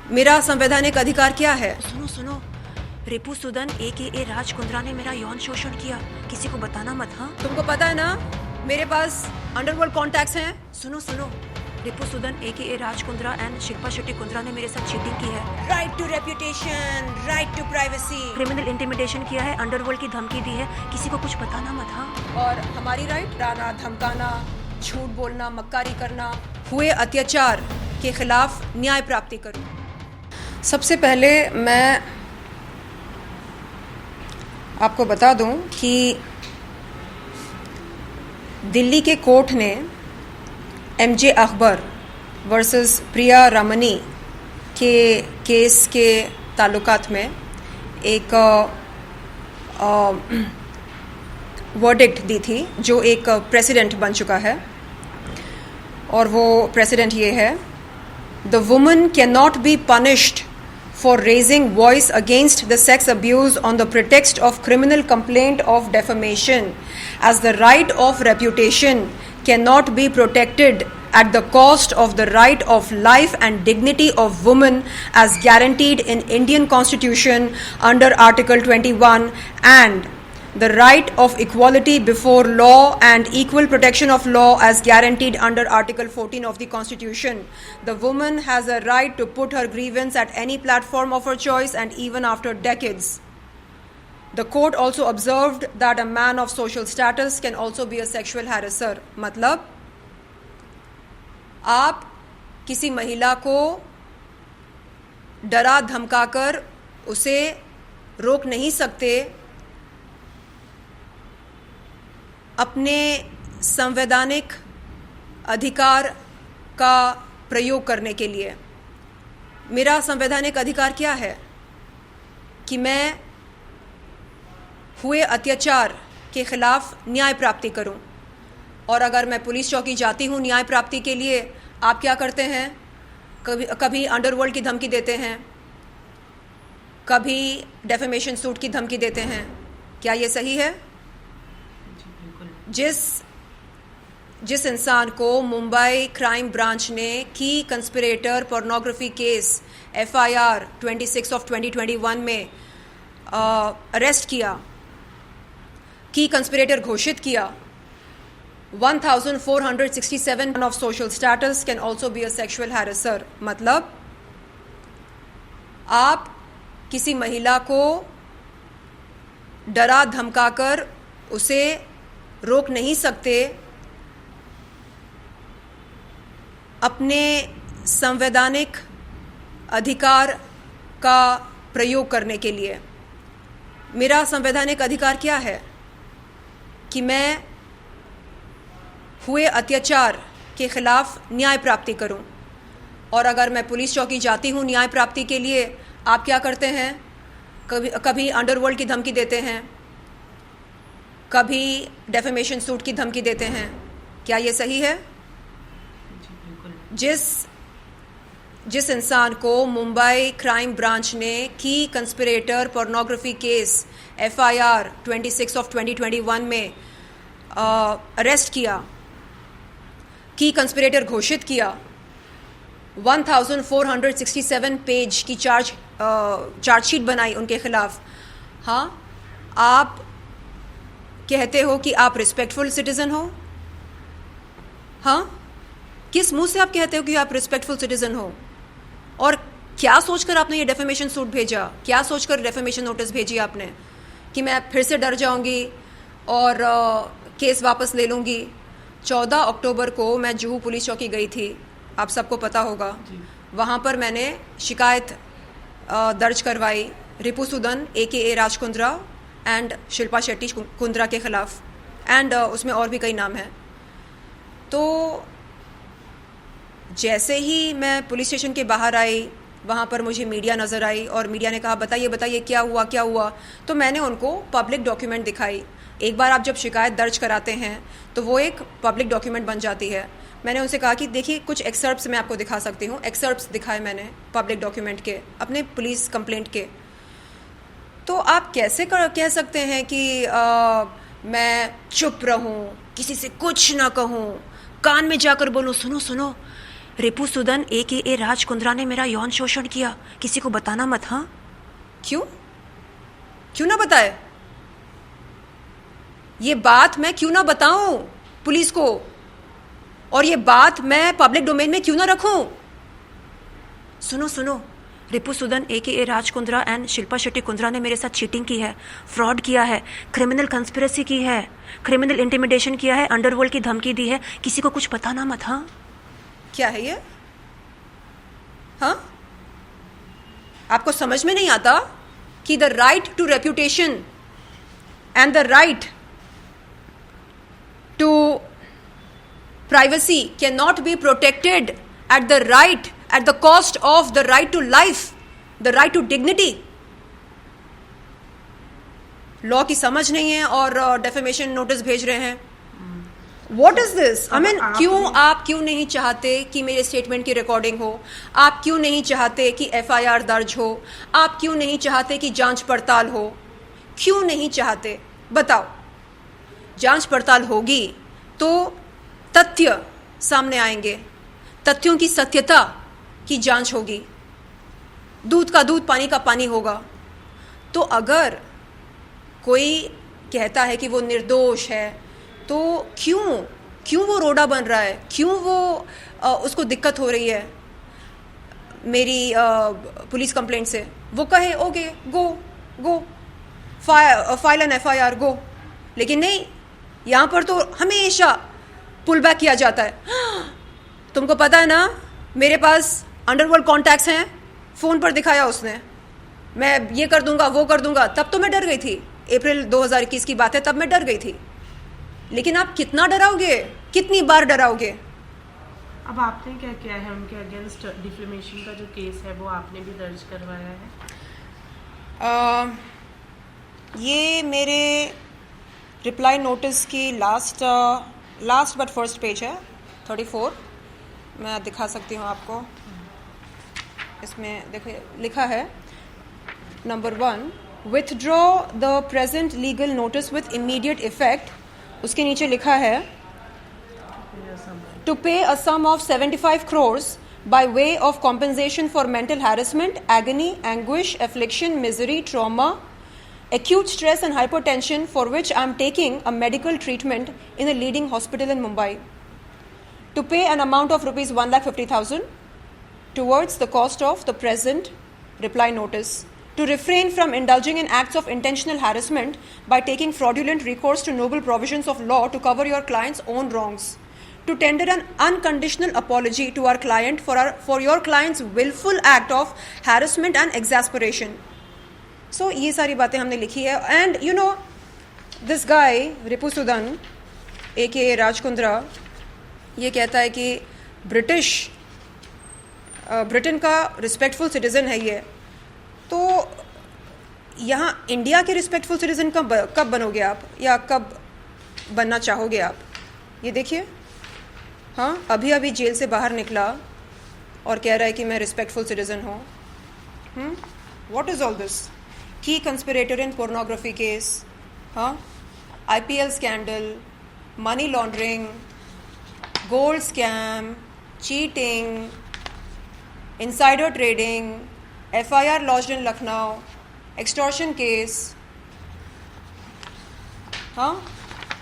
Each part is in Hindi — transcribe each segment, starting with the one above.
मेरा संवैधानिक अधिकार क्या है? सुनो सुनो, रिपु सुदन AKA राज कुंद्रा ने मेरा यौन शोषण किया। किसी को बताना मत। हाँ, तुमको पता है ना मेरे पास अंडरवर्ल्ड कॉन्टैक्ट्स हैं। सुनो सुनो, रिपु सुदन AKA राज कुंद्रा एंड शिल्पा शेट्टी कुंद्रा ने मेरे साथ चीटिंग की है। Right to reputation, right to privacy, criminal intimidation किया है, अंडरवर्ल्ड की धमकी दी है। किसी को कुछ बताना मत। हाँ, और हमारी राइट डराना, धमकाना, झूठ बोलना, मक्कारी करना, हुए अत्याचार के खिलाफ न्याय प्राप्ति करूं। सबसे पहले मैं आपको बता दूं कि दिल्ली के कोर्ट ने MJ अकबर वर्सेस प्रिया रमनी के केस के ताल्लुकात में एक वर्डिक्ट दी थी जो एक प्रेसिडेंट बन चुका है, और वो प्रेसिडेंट ये है: the woman can not be punished for raising voice against the sex abuse on the pretext of criminal complaint of defamation, as the right of reputation cannot be protected at the cost of the right of life and dignity of women as guaranteed in Indian Constitution under Article 21, and the right of equality before law and equal protection of law as guaranteed under Article 14 of the Constitution. The woman has a right to put her grievance at any platform of her choice and even after decades. The court also observed that a man of social status can also be a sexual harasser. मतलब आप किसी महिला को डरा धमकाकर उसे रोक नहीं सकते अपने संवैधानिक अधिकार का प्रयोग करने के लिए। मेरा संवैधानिक अधिकार क्या है कि मैं हुए अत्याचार के खिलाफ न्याय प्राप्ति करूं। और अगर मैं पुलिस चौकी जाती हूं न्याय प्राप्ति के लिए, आप क्या करते हैं? कभी अंडरवर्ल्ड की धमकी देते हैं, कभी डेफेमेशन सूट की धमकी देते हैं। क्या ये सही है? जिस इंसान को मुंबई क्राइम ब्रांच ने की conspirator pornography case FIR 26 of 2021 में अरेस्ट किया, की कंस्पिरेटर घोषित किया, 1467 of social status can also be a sexual harasser. मतलब आप किसी महिला को डरा धमकाकर उसे रोक नहीं सकते अपने संवैधानिक अधिकार का प्रयोग करने के लिए। मेरा संवैधानिक अधिकार क्या है कि मैं हुए अत्याचार के खिलाफ न्याय प्राप्ति करूं। और अगर मैं पुलिस चौकी जाती हूं न्याय प्राप्ति के लिए, आप क्या करते हैं? कभी अंडरवर्ल्ड की धमकी देते हैं, कभी डेफेमेशन सूट की धमकी देते हैं। क्या ये सही है? जिस इंसान को मुंबई क्राइम ब्रांच ने की conspirator pornography case FIR 26 of 2021 में अरेस्ट किया, की कंस्पिरेटर घोषित किया, 1467 पेज की चार्जशीट बनाई उनके खिलाफ। हाँ, आप कहते हो कि आप रिस्पेक्टफुल सिटीजन हो? हाँ, किस मुंह से आप कहते हो कि आप रिस्पेक्टफुल सिटीजन हो? और क्या सोचकर आपने ये डेफेमेशन सूट भेजा? क्या सोचकर डेफेमेशन नोटिस भेजी आपने कि मैं फिर से डर जाऊंगी और केस वापस ले लूंगी? 14 अक्टूबर को मैं जुहू पुलिस चौकी गई थी, आप सबको पता होगा। वहाँ पर मैंने शिकायत दर्ज करवाई रिपु सुदन AKA राज कुंद्रा एंड शिल्पा शेट्टी कुंद्रा के खिलाफ, एंड उसमें और भी कई नाम हैं। तो जैसे ही मैं पुलिस स्टेशन के बाहर आई, वहाँ पर मुझे मीडिया नज़र आई और मीडिया ने कहा बताइए बताइए क्या हुआ क्या हुआ। तो मैंने उनको पब्लिक डॉक्यूमेंट दिखाई। एक बार आप जब शिकायत दर्ज कराते हैं तो वो एक पब्लिक डॉक्यूमेंट बन जाती है। मैंने उनसे कहा कि देखिए कुछ एक्सर्प्स मैं आपको दिखा सकती हूँ। एक्सर्प्स दिखाए मैंने पब्लिक डॉक्यूमेंट के, अपने पुलिस कंप्लेंट के। तो आप कैसे कह सकते हैं कि मैं चुप रहूं, किसी से कुछ ना कहूं, कान में जाकर बोलूं सुनो सुनो रिपुसुदन AKA राज कुंद्रा ने मेरा यौन शोषण किया, किसी को बताना मत। हाँ, क्यों क्यों ना बताए? ये बात मैं क्यों ना बताऊं पुलिस को, और ये बात मैं पब्लिक डोमेन में क्यों ना रखूं? सुनो सुनो, रिपुसुदन AKA राज कुंद्रा एंड शिल्पा शेट्टी कुंद्रा ने मेरे साथ चीटिंग की है, फ्रॉड किया है, क्रिमिनल कंस्पिरेसी की है, क्रिमिनल इंटिमिडेशन किया है, अंडरवर्ल्ड की धमकी दी है, किसी को कुछ बताना मत। हाँ, क्या है ये? हाँ, आपको समझ में नहीं आता कि the right to reputation and the right to privacy can not be protected at the cost of the right to life, the right to dignity. Law की समझ नहीं है और डेफेमेशन नोटिस भेज रहे हैं. What is this? I mean, आप क्यों नहीं चाहते कि मेरे स्टेटमेंट की रिकॉर्डिंग हो? आप क्यों नहीं चाहते कि FIR दर्ज हो? आप क्यों नहीं चाहते कि जांच पड़ताल हो? क्यों नहीं चाहते? बताओ. जांच पड़ताल होगी तो तथ्य सामने आएंगे, तथ्यों की सत्यता की जांच होगी, दूध का दूध पानी का पानी होगा. तो अगर कोई कहता है कि वो निर्दोष है तो क्यों वो रोड़ा बन रहा है? क्यों वो उसको दिक्कत हो रही है मेरी पुलिस कंप्लेंट से? वो कहे okay go file an FIR गो. लेकिन नहीं, यहाँ पर तो हमेशा पुल बैक किया जाता है. तुमको पता है ना मेरे पास अंडरवर्ल्ड कॉन्टैक्ट्स हैं, फ़ोन पर दिखाया उसने, मैं ये कर दूंगा वो कर दूंगा. तब तो मैं डर गई थी, अप्रैल 2021 की बात है, तब मैं डर गई थी. लेकिन आप कितना डराओगे, कितनी बार डराओगे? अब आपने क्या किया है उनके अगेंस्ट? डिफेमेशन का जो केस है वो आपने भी दर्ज करवाया है? ये मेरे रिप्लाई नोटिस की लास्ट बट फर्स्ट पेज है, 34. मैं दिखा सकती हूँ आपको. इसमें देखिए लिखा है number 1, withdraw the present legal notice with immediate effect. उसके नीचे लिखा है टू पे अ सम of 75 crores by way of compensation for mental harassment, agony, anguish, affliction, misery, trauma, acute stress and hypertension for which I am taking a medical treatment in a leading hospital in Mumbai. To pay an amount of rupees 1,50,000 towards the cost of the present reply notice. To refrain from indulging in acts of intentional harassment by taking fraudulent recourse to noble provisions of law to cover your client's own wrongs. To tender an unconditional apology to our client for your client's willful act of harassment and exasperation. So ये सारी बातें हमने लिखी है. And you know, this guy Ripusudan AKA Raj Kundra ये कहता है कि ब्रिटेन का रिस्पेक्टफुल सिटीज़न है ये. तो यहाँ इंडिया के रिस्पेक्टफुल सिटीज़न कब बनोगे आप, या कब बनना चाहोगे आप? ये देखिए, हाँ, अभी जेल से बाहर निकला और कह रहा है कि मैं रिस्पेक्टफुल सिटीज़न हूँ. What is all this? की कंस्पिरेटर इन पोर्नोग्राफी केस, हाँ, IPL scandal, money laundering, gold scam, cheating, insider trading, FIR lodged in Lucknow, extortion case, हाँ,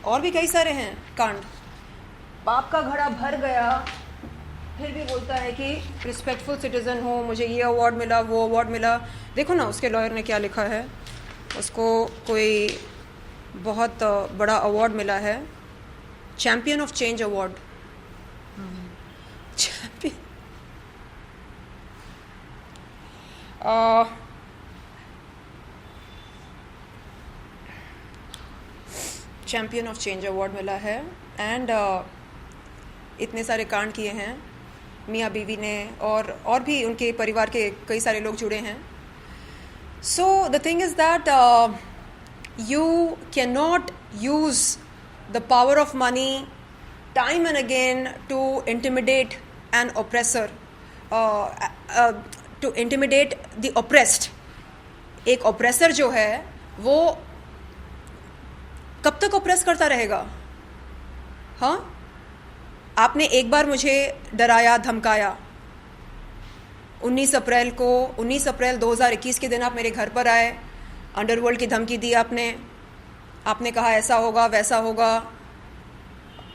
और भी कई सारे हैं कांड. पाप का घड़ा भर गया, फिर भी बोलता है कि रिस्पेक्टफुल सिटीज़न हूँ, मुझे ये अवार्ड मिला, वो अवार्ड मिला. देखो ना उसके लॉयर ने क्या लिखा है, उसको कोई बहुत बड़ा अवार्ड मिला है, champion of change award. Champion of change award मिला है. एंड इतने सारे कांड किए हैं मियाँ बीवी ने, और भी उनके परिवार के कई सारे लोग जुड़े हैं. So the thing is that you can not use the power of money time and again to intimidate an oppressor, to intimidate the oppressed. एक ऑप्रेसर जो है वो कब तक ऑप्रेस करता रहेगा? हाँ, आपने एक बार मुझे डराया धमकाया। 19 अप्रैल 2021 के दिन आप मेरे घर पर आए, अंडरवर्ल्ड की धमकी दी आपने कहा ऐसा होगा वैसा होगा,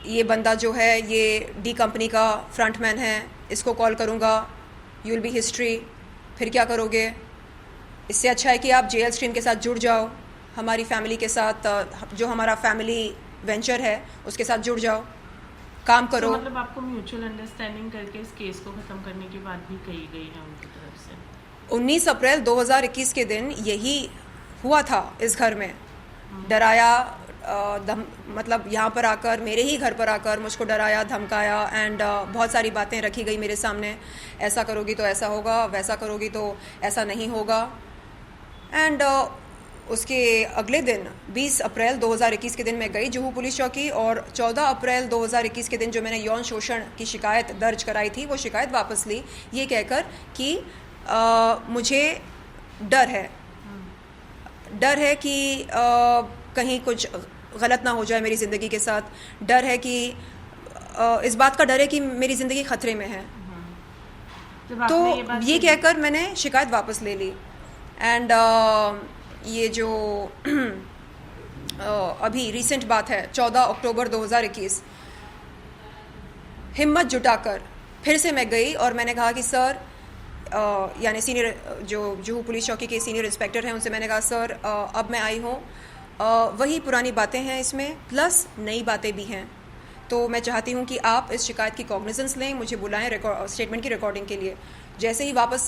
ये बंदा जो है ये डी कंपनी का फ्रंटमैन है, इसको कॉल करूँगा, यू विल बी हिस्ट्री। फिर क्या करोगे? इससे अच्छा है कि आप जेएल स्ट्रीम के साथ जुड़ जाओ, हमारी फैमिली के साथ, जो हमारा फैमिली वेंचर है उसके साथ जुड़ जाओ, काम करो। मतलब आपको म्यूचुअल अंडरस्टैंडिंग करके इस केस को खत्म करने की बात भी कही गई है उनकी तरफ से। 19 अप्रैल 2021 के दिन यही हुआ था इस घर में। डराया, मतलब यहाँ पर आकर, मेरे ही घर पर आकर मुझको डराया धमकाया एंड बहुत सारी बातें रखी गई मेरे सामने। ऐसा करोगी तो ऐसा होगा, वैसा करोगी तो ऐसा नहीं होगा। एंड उसके अगले दिन 20 अप्रैल 2021 के दिन मैं गई जुहू पुलिस चौकी और 14 अप्रैल 2021 के दिन जो मैंने यौन शोषण की शिकायत दर्ज कराई थी वो शिकायत वापस ली, ये कहकर कि मुझे डर है कि कहीं कुछ गलत ना हो जाए मेरी ज़िंदगी के साथ, डर है कि इस बात का डर है कि मेरी ज़िंदगी खतरे में है। तो ये कहकर मैंने शिकायत वापस ले ली। एंड ये जो अभी रिसेंट बात है 14 अक्टूबर 2021, हिम्मत जुटाकर फिर से मैं गई और मैंने कहा कि सर, यानी सीनियर जो जुहू पुलिस चौकी के सीनियर इंस्पेक्टर हैं उनसे मैंने कहा सर अब मैं आई हूँ, वही पुरानी बातें हैं इसमें प्लस नई बातें भी हैं, तो मैं चाहती हूँ कि आप इस शिकायत की कॉग्निजेंस लें, मुझे बुलाएं स्टेटमेंट की रिकॉर्डिंग के लिए। जैसे ही वापस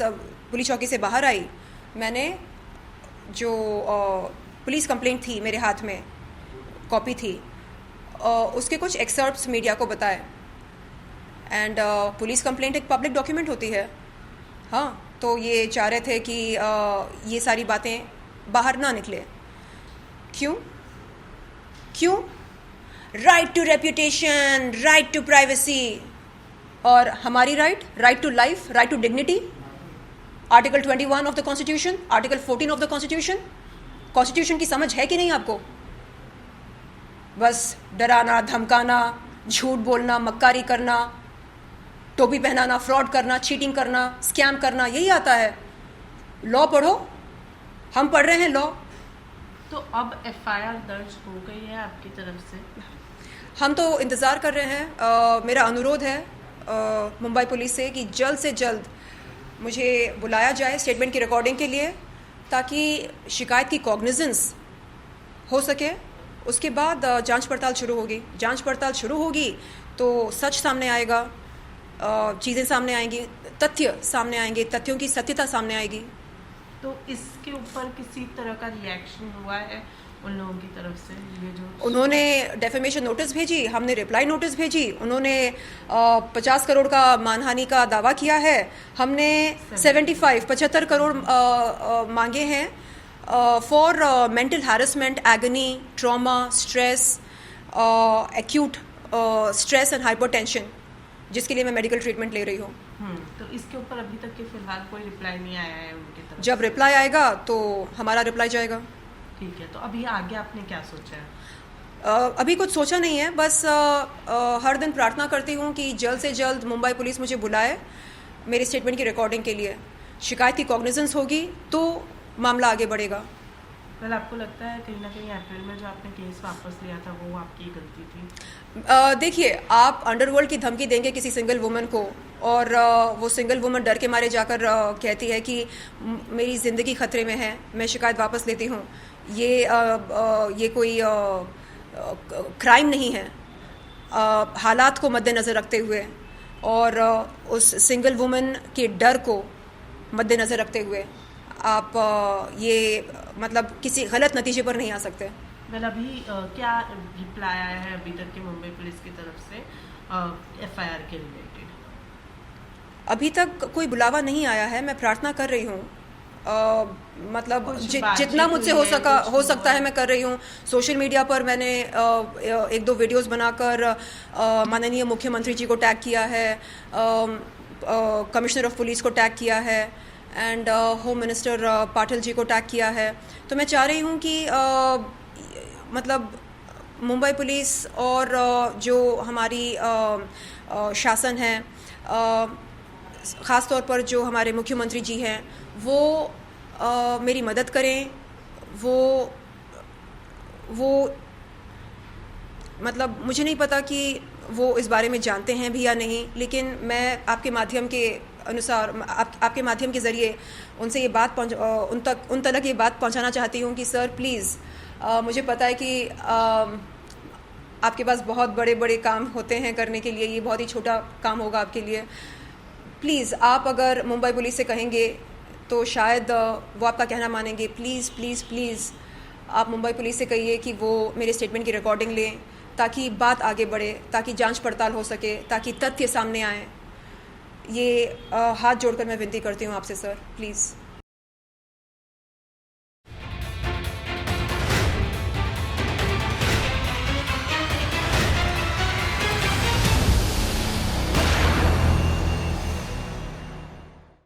पुलिस चौकी से बाहर आई, मैंने जो पुलिस कंप्लेंट थी मेरे हाथ में कॉपी थी, उसके कुछ एक्सर्प्ट्स मीडिया को बताए। एंड पुलिस कंप्लेंट एक पब्लिक डॉक्यूमेंट होती है, हाँ, तो ये चाह रहे थे कि ये सारी बातें बाहर ना निकले। क्यों? Right to reputation, right to privacy, और हमारी right to life, right to dignity, article 21 of the constitution, article 14 of the constitution की समझ है कि नहीं आपको? बस डराना, धमकाना, झूठ बोलना, मक्कारी करना, टोपी पहनाना, फ्रॉड करना, चीटिंग करना, स्कैम करना, यही आता है। लॉ पढ़ो, हम पढ़ रहे हैं लॉ। तो अब एफआईआर दर्ज हो गई है आपकी तरफ से? हम तो इंतज़ार कर रहे हैं। मेरा अनुरोध है मुंबई पुलिस से कि जल्द से जल्द मुझे बुलाया जाए स्टेटमेंट की रिकॉर्डिंग के लिए, ताकि शिकायत की कॉग्निजेंस हो सके। उसके बाद जांच पड़ताल शुरू होगी तो सच सामने आएगा, चीज़ें सामने आएंगी, तथ्य सामने आएंगे, तथ्यों की सत्यता सामने आएगी। तो इसके ऊपर किसी तरह का रिएक्शन हुआ है उन लोगों की तरफ से? ये जो उन्होंने डेफेमेशन नोटिस भेजी, हमने रिप्लाई नोटिस भेजी, उन्होंने 50 करोड़ का मानहानि का दावा किया है, हमने 75 करोड़ मांगे हैं for mental harassment, agony, trauma, stress, acute stress and hypertension, जिसके लिए मैं मेडिकल ट्रीटमेंट ले रही हूँ। तो इसके ऊपर अभी तक के फिलहाल कोई रिप्लाई नहीं आया है उनकी तरफ? जब रिप्लाई आएगा तो हमारा रिप्लाई जाएगा। ठीक है, तो अभी आगे आपने क्या सोचा है? अभी कुछ सोचा नहीं है, बस हर दिन प्रार्थना करती हूँ कि जल्द से जल्द मुंबई पुलिस मुझे बुलाए मेरे स्टेटमेंट की रिकॉर्डिंग के लिए। शिकायत की कॉग्निजेंस होगी तो मामला आगे बढ़ेगा। वेल, आपको लगता है कहीं ना कहीं अप्रैल में जो आपने केस वापस लिया था वो आपकी गलती थी? देखिए, आप अंडरवर्ल्ड की धमकी देंगे किसी सिंगल वुमन को और वो सिंगल वुमन डर के मारे जाकर कहती है कि मेरी ज़िंदगी खतरे में है, मैं शिकायत वापस लेती हूँ, ये कोई क्राइम नहीं है। हालात को मद्देनज़र रखते हुए और उस सिंगल वुमन के डर को मद्देनज़र रखते हुए आप ये मतलब किसी गलत नतीजे पर नहीं आ सकते। वेल, अभी क्या रिप्लाई आया है अभी तक की मुंबई पुलिस की तरफ से एफआईआर के रिलेटेड? अभी तक कोई बुलावा नहीं आया है, मैं प्रार्थना कर रही हूँ, मतलब जितना मुझसे हो सकता है मैं कर रही हूँ। सोशल मीडिया पर मैंने 1-2 वीडियोस बनाकर माननीय मुख्यमंत्री जी को टैग किया है, कमिश्नर ऑफ पुलिस को टैग किया है and home minister Patil ji को टैग किया है। तो मैं चाह रही हूँ कि मतलब मुंबई पुलिस और जो हमारी शासन है, ख़ास तौर पर जो हमारे मुख्यमंत्री जी हैं, वो मेरी मदद करें। वो मतलब मुझे नहीं पता कि वो इस बारे में जानते हैं भी या नहीं, लेकिन मैं आपके माध्यम के अनुसार आपके माध्यम के ज़रिए उनसे ये बात उन तक ये बात पहुंचाना चाहती हूँ कि सर प्लीज़, मुझे पता है कि आपके पास बहुत बड़े बड़े काम होते हैं करने के लिए, ये बहुत ही छोटा काम होगा आपके लिए। प्लीज़ आप अगर मुंबई पुलिस से कहेंगे तो शायद वो आपका कहना मानेंगे। प्लीज़ प्लीज़ प्लीज़ आप मुंबई पुलिस से कहिए कि वो मेरे स्टेटमेंट की रिकॉर्डिंग लें, ताकि बात आगे बढ़े, ताकि जांच पड़ताल हो सके, ताकि तथ्य सामने आए। ये हाथ जोड़कर मैं विनती करती हूँ आपसे सर, प्लीज़।